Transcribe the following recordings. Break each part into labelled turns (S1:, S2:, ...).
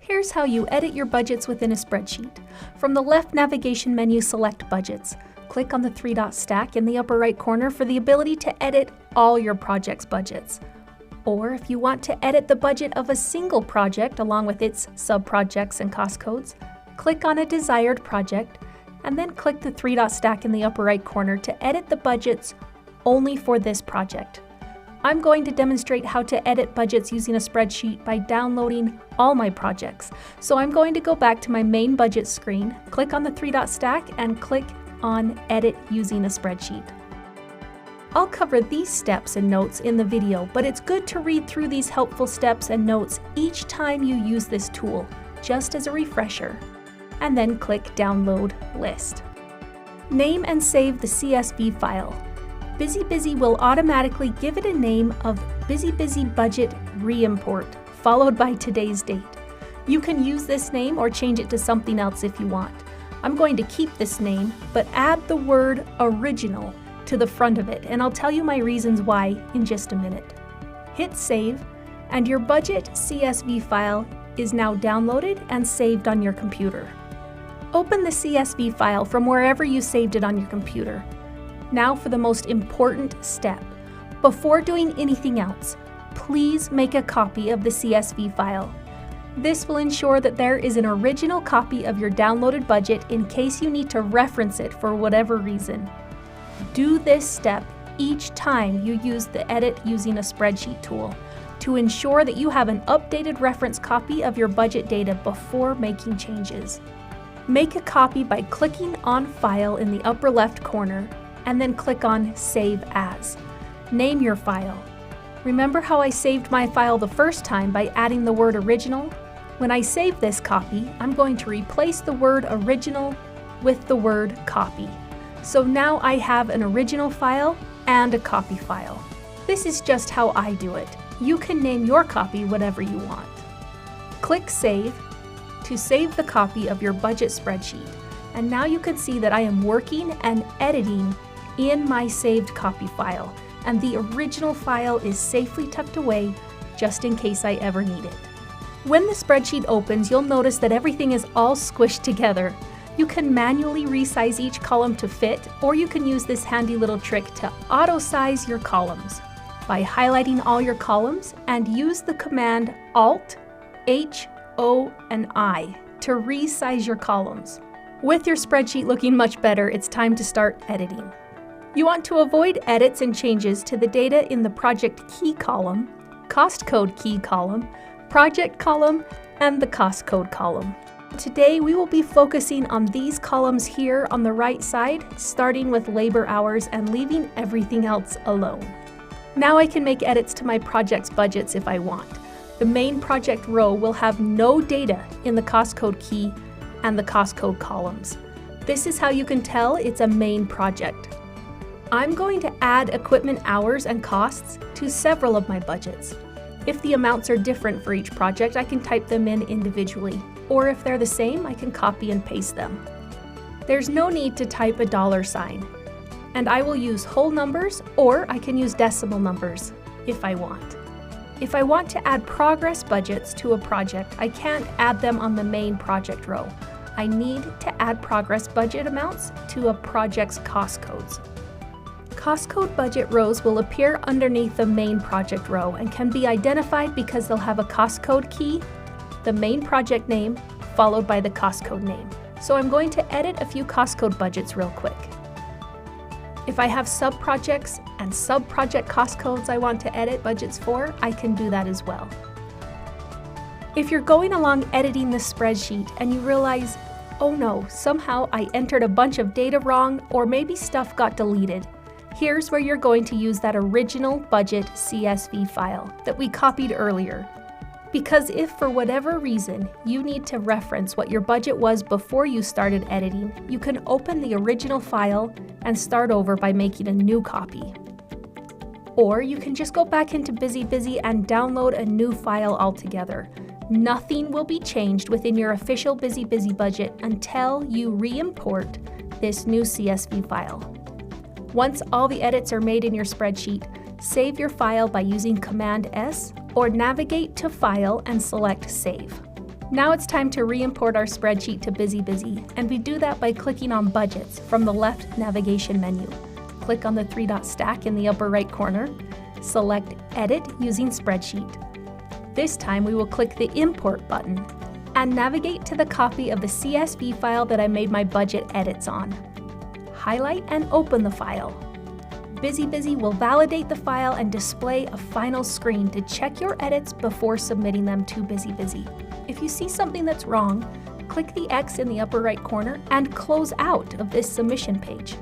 S1: Here's how you edit your budgets within a spreadsheet. From the left navigation menu, select Budgets. Click on the three-dot stack in the upper right corner for the ability to edit all your project's budgets. Or if you want to edit the budget of a single project along with its sub-projects and cost codes, click on a desired project and then click the three-dot stack in the upper right corner to edit the budgets only for this project. I'm going to demonstrate how to edit budgets using a spreadsheet by downloading all my projects. So I'm going to go back to my main budget screen, click on the three-dot stack and click on Edit using a spreadsheet. I'll cover these steps and notes in the video, but it's good to read through these helpful steps and notes each time you use this tool, just as a refresher. And then click Download List. Name and save the CSV file. BusyBusy will automatically give it a name of BusyBusy Budget Reimport, followed by today's date. You can use this name or change it to something else if you want. I'm going to keep this name, but add the word original to the front of it, and I'll tell you my reasons why in just a minute. Hit Save, and your budget CSV file is now downloaded and saved on your computer. Open the CSV file from wherever you saved it on your computer. Now for the most important step. Before doing anything else, please make a copy of the CSV file. This will ensure that there is an original copy of your downloaded budget in case you need to reference it for whatever reason. Do this step each time you use the Edit using a spreadsheet tool to ensure that you have an updated reference copy of your budget data before making changes. Make a copy by clicking on File in the upper left corner and then click on Save As. Name your file. Remember how I saved my file the first time by adding the word original? When I save this copy, I'm going to replace the word original with the word copy. So now I have an original file and a copy file. This is just how I do it. You can name your copy whatever you want. Click Save to save the copy of your budget spreadsheet. And now you can see that I am working and editing in my saved copy file, and the original file is safely tucked away just in case I ever need it. When the spreadsheet opens, you'll notice that everything is all squished together. You can manually resize each column to fit, or you can use this handy little trick to auto-size your columns by highlighting all your columns and use the command Alt, H, O, and I to resize your columns. With your spreadsheet looking much better, it's time to start editing. You want to avoid edits and changes to the data in the project key column, cost code key column, project column, and the cost code column. Today we will be focusing on these columns here on the right side, starting with labor hours and leaving everything else alone. Now I can make edits to my project's budgets if I want. The main project row will have no data in the cost code key and the cost code columns. This is how you can tell it's a main project. I'm going to add equipment hours and costs to several of my budgets. If the amounts are different for each project, I can type them in individually, or if they're the same, I can copy and paste them. There's no need to type a $sign, and I will use whole numbers, or I can use decimal numbers if I want. If I want to add progress budgets to a project, I can't add them on the main project row. I need to add progress budget amounts to a project's cost codes. Cost code budget rows will appear underneath the main project row and can be identified because they'll have a cost code key, the main project name, followed by the cost code name. So I'm going to edit a few cost code budgets real quick. If I have sub-projects and sub-project cost codes I want to edit budgets for, I can do that as well. If you're going along editing the spreadsheet and you realize, oh no, somehow I entered a bunch of data wrong, or maybe stuff got deleted, here's where you're going to use that original budget CSV file that we copied earlier. Because if for whatever reason you need to reference what your budget was before you started editing, you can open the original file and start over by making a new copy. Or you can just go back into BusyBusy and download a new file altogether. Nothing will be changed within your official BusyBusy budget until you re-import this new CSV file. Once all the edits are made in your spreadsheet, save your file by using Command S or navigate to File and select Save. Now it's time to re-import our spreadsheet to BusyBusy, and we do that by clicking on Budgets from the left navigation menu. Click on the three-dot stack in the upper right corner. Select Edit using Spreadsheet. This time we will click the Import button and navigate to the copy of the CSV file that I made my budget edits on. Highlight and open the file. BusyBusy will validate the file and display a final screen to check your edits before submitting them to BusyBusy. If you see something that's wrong, click the X in the upper right corner and close out of this submission page.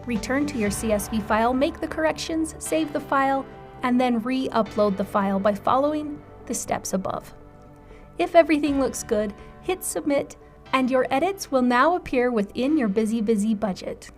S1: Return to your CSV file, make the corrections, save the file, and then re-upload the file by following the steps above. If everything looks good, hit Submit, and your edits will now appear within your BusyBusy budget.